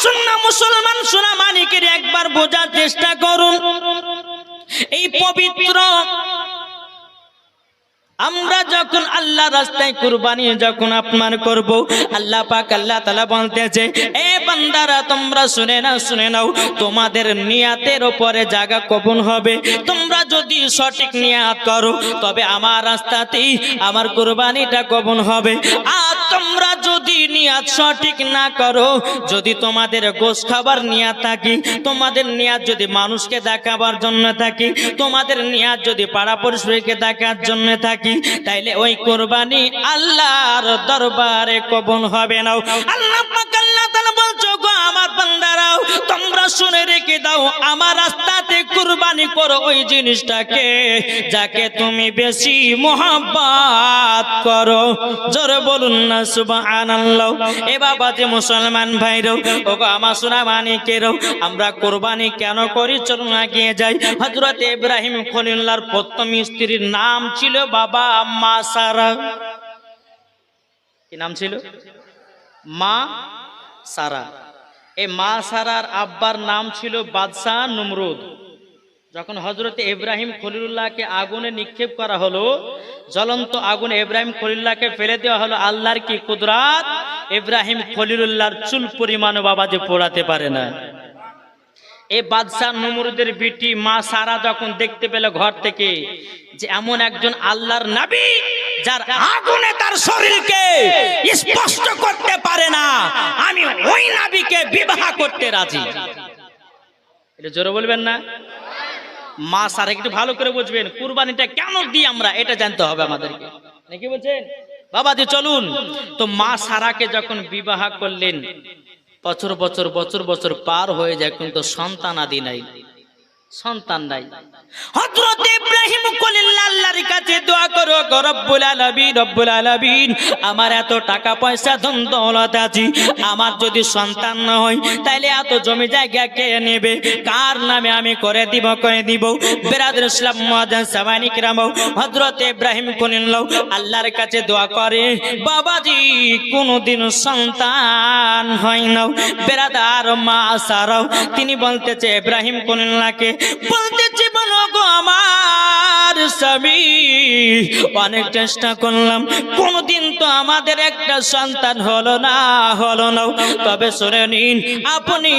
আসুন না মুসলমান সোনা মানিকের একবার বোঝার চেষ্টা করুন। এই পবিত্র আমরা যখন আল্লাহ রাস্তায় কুরবানি যখন আপনার করব, আল্লাহ পাক আল্লাহ তাআলা বলতেছে, এ বান্দারা তোমরা শুনে নাও, তোমাদের নিয়াতের উপরে জায়গা কবুল হবে। তোমরা যদি সঠিক নিয়াত করো তবে আমার রাস্তাতেই আমার কুরবানিটা কবুল হবে। আর তোমরা যদি নিয়াত সঠিক না করো, যদি তোমাদের গোশত খাবার নিয়াত থাকে, তোমাদের নিয়াত যদি মানুষকে দেখাবার জন্য থাকে, তোমাদের নিয়াত যদি পাড়া পড়শিকে দেখার জন্য থাকে, তাইলে ওই কুরবানি আল্লাহর দরবারে কবুল হবে না। আল্লাহ পাক আল্লাহ তাআলা বলছো, গো আমার বান্দারাও তোমরা শুনে রেখে দাও, আমার রাস্তাতে কুরবানি করো ওই জিনিসটাকে যাকে তুমি বেশি মোহাব্বত করো। জোরে বলুন না সুবহানাল্লাহ। এ বাবা যে মুসলমান ভাইরাও, ও গো আমার সোনা মানিকেরাও, আমরা কুরবানি কেন করি চলুন এগিয়ে যাই। হযরত ইব্রাহিম খলিলুল্লাহর প্রথম স্ত্রীর নাম ছিল বাবা মা সারা। কি নাম ছিল? মা সারা। এই মা সারার আব্বার নাম ছিল বাদশাহ নমরুদ। যখন হযরত ইব্রাহিম খলিলুল্লাহকে আগুনে নিক্ষেপ করা হলো, জ্বলন্ত আগুনে ইব্রাহিম খলিলুল্লাহকে ফেলে দেওয়া হলো, আল্লাহর কি কুদরত! ইব্রাহিম খলিলুল্লাহর চুল পরিমাণ বাবা যে পোড়াতে পারে না। এই বাদশাহ নমরুদের বিটি মা সারা যখন দেখতে পেল ঘর থেকে যে এমন একজন আল্লাহর নবী যার আগুনে তার শরীরকে স্পষ্ট করতে পারে না, আমি ওই নবীকে বিবাহ করতে রাজি। এটা জোরে বলবেন না? মা সারা একটু ভালো করে বুঝবেন, কুরবানিটা কেন দিই আমরা এটা জানতে হবে আমাদেরকে, নাকি বলছেন বাবাজি? চলুন তো, মা সারাকে যখন বিবাহ করলেন, বছর বছর বছর বছর পার হয়ে যায়, কিন্তু সন্তান আদি নাই, সন্তান নাই। হযরত ইব্রাহিম খলিলুল্লাহ আল্লাহর কাছে দোয়া করো, গো রব্বুল আলামিন, রব্বুল আলামিন, আমার এত টাকা পয়সা ধন দৌলত আছে, আমার যদি সন্তান না হয় তাইলে এত জমি জায়গা কে নেবে, কার নামে আমি করে দিব। বিরাদর ইসলাম মুআজ্জাজ সামানি কিরাম, হযরত ইব্রাহিম খলিলুল্লাহ আল্লাহর কাছে দোয়া করে, বাবাজি কোনদিন সন্তান হয় না। বিরাদার মা সারাও তিনি বলতেছে ইব্রাহিম খলিলুল্লাহকে, বলতেছে, বলো গো আমার স্বামী, অনেক চেষ্টা করলাম, কোনদিন তো আমাদের একটা সন্তান হলো না। তবে শুনে নিন, আপনি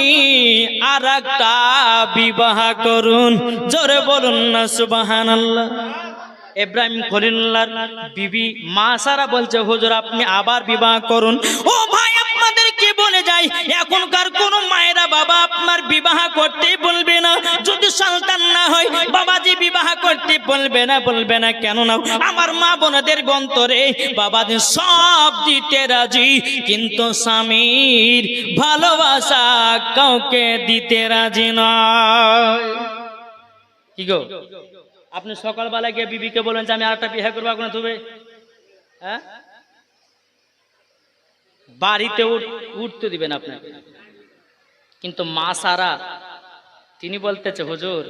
আর একটা বিবাহ করুন। জোরে বলুন না সুবহানাল্লাহ। ইব্রাহিম খলিলুল্লাহর বিবি মা সারা বলছে, হুজুর আপনি আবার বিবাহ করুন। ও ভাই, আপনাদের কি বলে যায়, এখনকার কোন মায়েরা বাবা আপনার বিবাহ করতে বলবে না, যদি সন্তান না হয় বাবাজি বিবাহ করতে বলবে না কেন না? আমার মা বোনদের অন্তরে বাবাজি সব দিতে রাজি, কিন্তু স্বামীর ভালোবাসা কাউকে দিতে রাজি নয়। কি গো, আপনি সকালবেলা গিয়ে বিবিকে বলেন যে আমি আরেকটা বিয়ে করবো, এখন তুমি হ্যাঁ বাড়িতে উঠতে দিবেন আপনাকে। কিন্তু মা সারা তিনি বলতেছে, হুজুর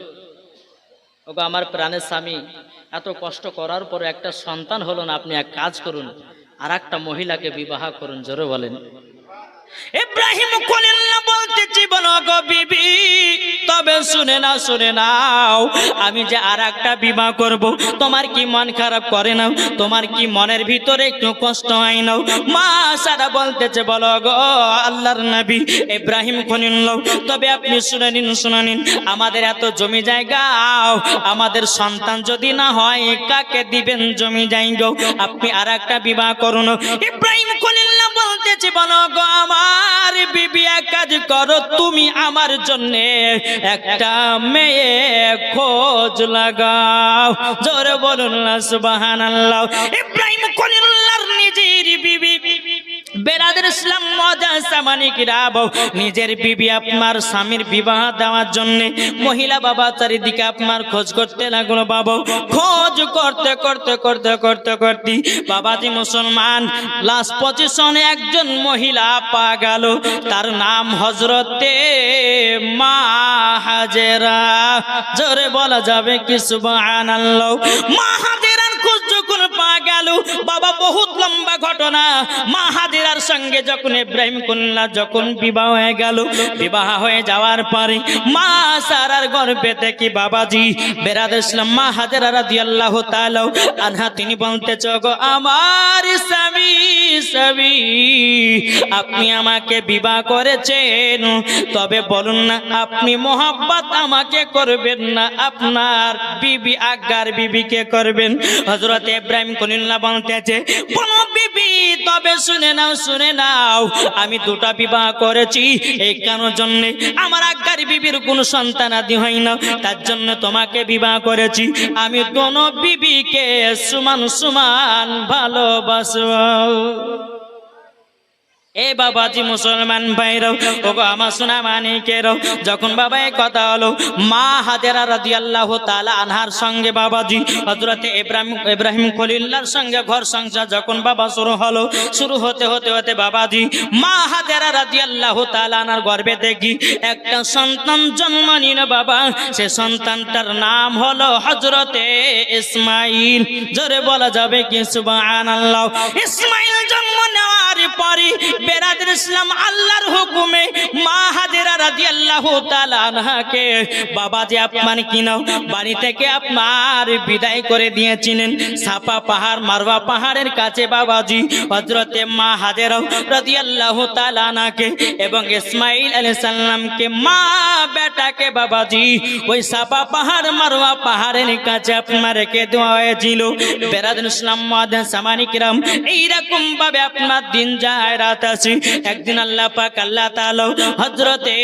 ওগো আমার প্রাণের স্বামী, এত কষ্ট করার পর একটা সন্তান হলো না, আপনি এক কাজ করুন, আর একটা মহিলাকে বিবাহ করুন। জোরে বলেন। ইব্রাহিম খলিলুল্লাহ বলতেছি, বলো গো বিবি, তবে শুনে নাও, আমি যে আর একটা বিবাহ করব, তোমার কি মন খারাপ করে না? তোমার কি মনের ভিতরে একটু কষ্ট হয় না? মা সারা বলতেছে, বলো গো আল্লাহর নবী ইব্রাহিম খলিলুল্লাহ, তবে আপনি শুনে নিন, আমাদের এত জমি জায়গা, আমাদের সন্তান যদি না হয় কাকে দিবেন জমি জায়গা? আপনি আর একটা বিবাহ করুন। ইব্রাহিম খলিলুল্লাহ বলতেছে, বলো গো আমার বিবি, এক কাজ করো, তুমি আমার জন্য একটা মেয়ে খোঁজ লাগাও। জোরে বলুন না সুবহানাল্লাহ। ইব্রাহিম খলিলুল্লাহর নিজের বিবি, বেরাদের ইসলাম মুআজ্জাজ সামানি কিরাম, নিজের বিবি আপনার স্বামীর বিবাহ দেওয়ার জন্য মহিলা বাবা চারিদিকে আপনার খোঁজ করতে লাগলো। বাবা খোঁজ করতে বাবাজি মুসলমান লাস্ট পজিশনে একজন মহিলা পা গেল, তার নাম হযরতে মা হাজেরা। জোরে বলা যাবে কি সুবহানাল্লাহ। মা হাজেরার খোঁজ যখন পা গেল, গেল। বাবা বহুত লম্বা ঘটনা। মা হাজেরার সঙ্গে যখন ইব্রাহিম খলিলুল্লাহ যখন বিবাহ হয়ে গেল, বিবাহ হয়ে যাওয়ার পরে মা সারার গর্ভে থেকে বাবাজি বেরাদ ইসলাম মা হাজেরা রাদিয়াল্লাহু তাআলা আনহা তিনি বলতেছ, গো আমার স্বামী স্বামী, আপনি আমাকে বিবাহ করেছেন, তবে বলুন না আপনি মোহাব্বত আমাকে করবেন না আপনার বিবি আগার বিবিকে করবেন? হযরত ইব্রাহিম খলিলুল্লাহ বলতেছে, বলো বিবি, তবে শুনে নাও শুনে নাও, আমি দুটা বিবাহ করেছি, এই কারণের জন্য আমার আগার বিবির কোনো সন্তান আদি হয় না, তার জন্য তোমাকে বিবাহ করেছি। আমি দোনো বিবিকে সমান সমান ভালোবাসবো। এ বাবাজি মুসলমান ভাইরাও, ওগো আমার সোনা মানিকেরাও, যখন বাবা এই কথা হলো মা হাজেরা রাদিয়াল্লাহু তাআলা আনহার সঙ্গে বাবাজি হযরতে ইব্রাহিম খলিলুল্লাহর সঙ্গে ঘর সংসার যখন বাবা শুরু হতে বাবাজি মা হাজেরা রাদিয়াল্লাহু তাআলা আনহার গর্ভে দেখি একটা সন্তান জন্ম নিল বাবা। সে সন্তানটার নাম হলো হযরতে ইসমাইল। জোরে বলা যাবে কি সুবহানাল্লাহ। ইসমাইল জন্ম নেওয়ার পরে বেরাদর ইসলাম আল্লাহর হুকুমে মা হাজেরা রাদিয়াল্লাহু তাআলা আনহাকে বাবাজি আপনার কিনাও বাড়ি থেকে আপনার বিদায় করে দিয়েছিলেন সাফা পাহাড় মারওয়া পাহাড়ের কাছে বাবাজি হযরতে মা হাজেরা রাদিয়াল্লাহু তাআলা আনহাকে এবং ইসমাইল আলাইহিস সালামকে মা বেটাকে বাবাজি ওই সাফা পাহাড় মারওয়া পাহাড়ের কাছে আপনার রেখে দেওয়া হয়েছিল। বেরাদর ইসলাম মুআদ্দিন সামানি কিরাম, এইরকম ভাবে আপনার দিন যায় রাত আছে। একদিন আল্লাহ পাক আল্লাহ তাআলা হযরতে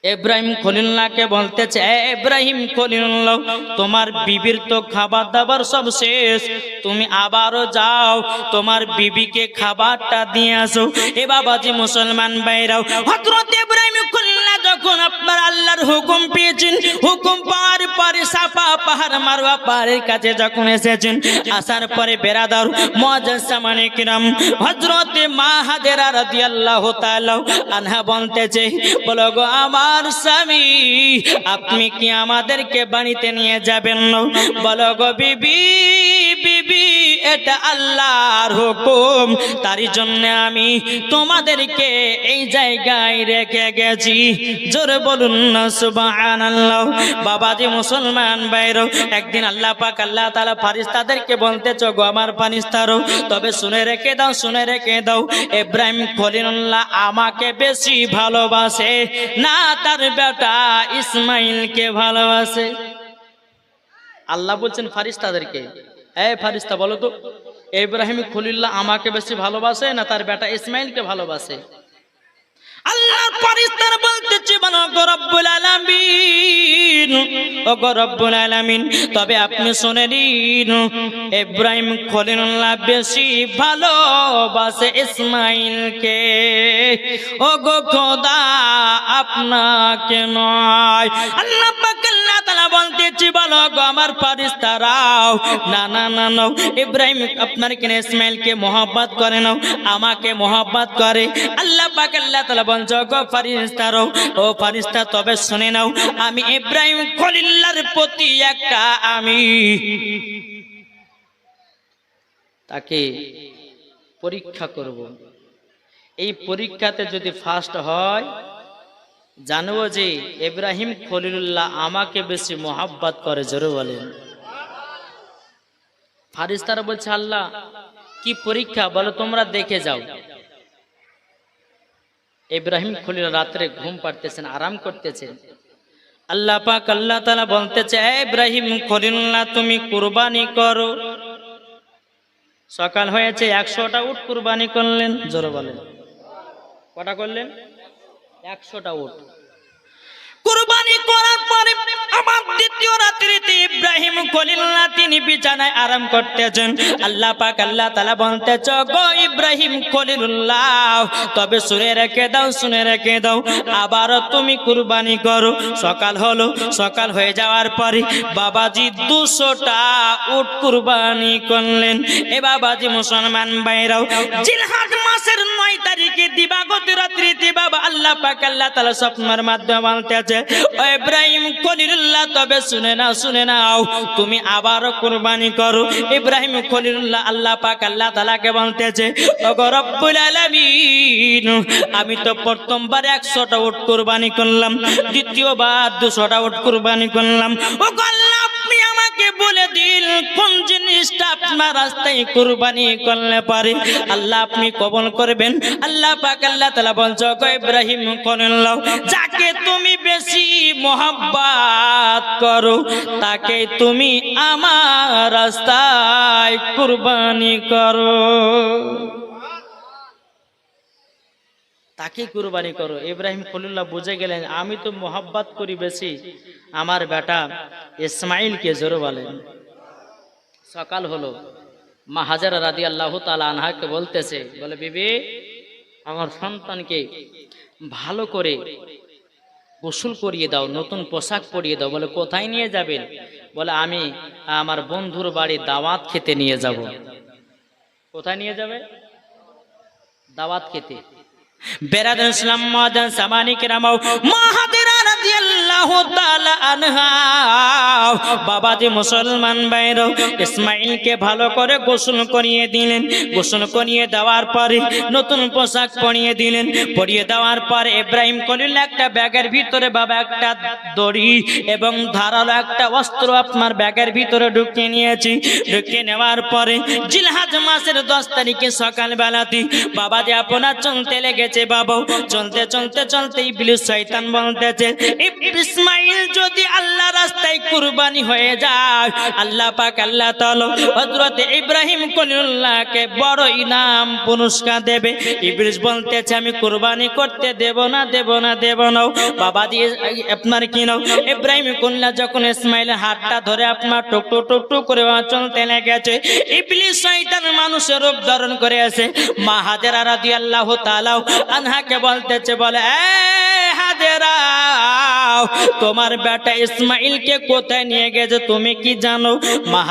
ইব্রাহিম খলিলুল্লাহকে বলতেছে, ইব্রাহিম খলিলুল্লাহ, তোমার বিবির তো খাবার দাবার সব শেষ, তুমি আবারও যাও তোমার বিবিকে খাবারটা দিয়ে আসো। এ বাবাজি মুসলমান ভাইরাও, হযরত ইব্রাহিম খলিলুল্লাহ যখন আপনার আল্লাহর হুকুম পেয়েছেন, হুকুম পাওয়ার পরে সাফা পাহাড় মারওয়া পাহাড়ের কাছে যখন এসেছেন, আসার পরে বেরাদার মুআজ্জিজ সামানে কিরাম হযরতে মা হাজেরা রাদিয়াল্লাহু তাআলা আনহা বলতেছে, বলো গো আমার স্বামী, আপনি কি আমাদেরকে বাড়িতে নিয়ে যাবেন না? বলো গো বিবি বিবি, এটা আল্লাহর হুকুম, তারই জন্য আমি তোমাদেরকে এই জায়গায় রেখে গেছি। জোরে বলুন না সুবহানাল্লাহ। বাবাজি মুসলমান ভাইরা, একদিন আল্লাহ পাক আল্লাহ তাআলা ফেরেশতাদেরকে বলতেছ, গো আমার ফেরেশতারা, তবে শুনে রেখে দাও শুনে রেখে দাও, ইব্রাহিম খলিলুল্লাহ আমাকে বেশি ভালোবাসে না তার বেটা ইসমাইলকে ভালোবাসে? আল্লাহ বলছেন ফেরেশতাদেরকে, এই ফেরেশতা বলো তো, ইব্রাহিম খলিলুল্লাহ আমাকে বেশি ভালোবাসে না তার বেটা ইসমাইলকে ভালোবাসে? আল্লাহর ফেরেশতারা বলতেছে, বলো গো রব্বুল আলামিন, ও গো রব্বুল আলামিন, তবে আপনি শুনে নিন, ইব্রাহিম খলিলুল্লাহ বেশি ভালোবাসে ইসমাইলকে। ও গো খোদা, আপনাকে নয়। আল্লাহ পাক আল্লাহ তাআলা বলতেছে, বলো গো আমার ফেরেশতারাও, না না না না, ইব্রাহিম আপনার কেন ইসমাইলকে মহব্বত করে না, আমাকে মহব্বত করে। আল্লাহ পাক আল্লাহ তাআলা বলছে, গো ফেরেশতারাও, ও ফেরেশতা তবে শুনে নাও, আমি ইব্রাহিম খলিলুল্লাহর প্রতি একটা আমি তাকে পরীক্ষা করব। এই পরীক্ষাতে যদি ফার্স্ট হয়, জানবো যে ইব্রাহিম খলিলুল্লাহ আমাকে বেশি মহব্বত করে। জোরে বলেন। ফেরেশতারা বলছে, আল্লাহ কি পরীক্ষা বলো, তোমরা দেখে যাও। ইব্রাহিম খলিল রাত্রে ঘুম পাড়তেছেন, আরাম করতেছেন। আল্লাহ পাক আল্লাহ তাআলা বলতেছে, ইব্রাহিম খলিলুল্লাহ তুমি কুরবানি করো। সকাল হয়েছে, 100টা উট কুরবানি করলেন। জোরে বলেন, কটা করলেন? 100টা উট কুরবানি করার পরে আমার দ্বিতীয় রাত্রিতে ইব্রাহিম খলিলুল্লাহ তিনি বিছানায় আরাম করতেছেন। আল্লাহ পাক আল্লাহ তাআলা বলতেছে, গো ইব্রাহিম খলিলুল্লাহ, তবে শুনে রেখে দাও শুনে রেখে দাও, আবার তুমি কুরবানি করো। সকাল হলো, সকাল হয়ে যাওয়ার পরে বাবাজি 200টা উট কুরবানি করলেন। এ বাবাজি মুসলমান ভাইরাও, জিলহজ মাসের 9 তারিখে দিবাগত রাত্রিতে বাবা আল্লাহ পাক আল্লাহ তাআলা স্বপ্নের মাধ্যমে বলতেছে, ও ইব্রাহিম খলিলুল্লাহ, তবে শুনে নাও, তুমি আবারও কুরবানি করো। ইব্রাহিম খলিলুল্লাহ আল্লাহ পাক আল্লাহ তাআলাকে বলতেছে, ওগো রব্বুল আলামিন, আমি তো প্রথমবার 100টা উট কুরবানি করলাম, দ্বিতীয়বার 200টা উট কুরবানি করলাম। ওগো আল্লাহ, আপনি আমাকে বলে দিন কোন জিনিসটা আপনার রাস্তায় কুরবানি করলে পারে আল্লাহ আপনি কবুল করবেন। আল্লাহ পাক আল্লাহ তাআলা বলছে, ওগো ইব্রাহিম খলিলুল্লাহ, যাকে তুমি বেশি মোহাব্বত করো তাকে তুমি আমার রাস্তায় কুরবানি করো, তাকে কুরবানি করো। ইব্রাহিম খলিলুল্লাহ বুঝে গেলেন, আমি তো মোহাব্বত করি বেশি আমার বেটা ইসমাইলকে। জোরে বলেন। সকাল হলো, মা হাজারা রাদিয়াল্লাহু তাআলা আনহাকে বলতেছে, বলে বিবি, আমার সন্তানকে ভালো করে গোসল করিয়ে দাও, নতুন পোশাক পরিয়ে দাও। বলে কোথায় নিয়ে যাবেন? বলে আমি আমার বন্ধুর বাড়ি দাওয়াত খেতে নিয়ে যাব। কোথায় নিয়ে যাবে? দাওয়াত খেতে। বেরাদার ইসলাম মাদান সামানি কেরামাও, মা হাজারা রাদিয়াল্লাহু তাআলা আনহা বাবাজি মুসলমান ভাইরা ইসমাইলকে ভালো করে গোসল করিয়ে দিলেন। গোসল করিয়ে দেওয়ার পরে নতুন পোশাক পরিয়ে দিলেন। পরিয়ে দেওয়ার পরে ইব্রাহিম খলিলুল্লাহ একটা ব্যাগের ভিতরে, বাবা একটা দড়ি এবং ধারালো একটা অস্ত্র আপনার ব্যাগের ভিতরে ঢুকিয়ে নিয়েছি। ঢুকিয়ে নেওয়ার পরে জিলহজ মাসের 10 তারিখে সকালবেলাতে বাবাজি আপনার চলতে লেগেছে। বাবা চলতে চলতে চলতে ইবলিস শয়তান বলতেছে, ইসমাইল যদি আল্লাহ রাস্তায় কুরবানি হয়ে যায়, আল্লাহ পাক আল্লাহ তাআলা হযরত ইব্রাহিম খলিলুল্লাহকে বড় ইনাম পুরস্কার দেবে। ইবলিস বলতেছে, আমি কুরবানি করতে দেব না। বাবা দিয়ে আপনার কি নাও। ইব্রাহিম খলিলুল্লাহ যখন ইসমাইলের হাতটা ধরে আপনার টুক টুক টুক করে চলতে লেগেছে, ইবলিস শয়তান মানুষের রূপ ধারণ করে আছে। মা হাজারা রাদিয়াল্লাহু তাআলা আনহাকে বলতেছে, বলে এ হাজারা, তোমার বেটা ইসমাইলকে কোথায় নিয়ে গেছে তুমি কি জানো? মা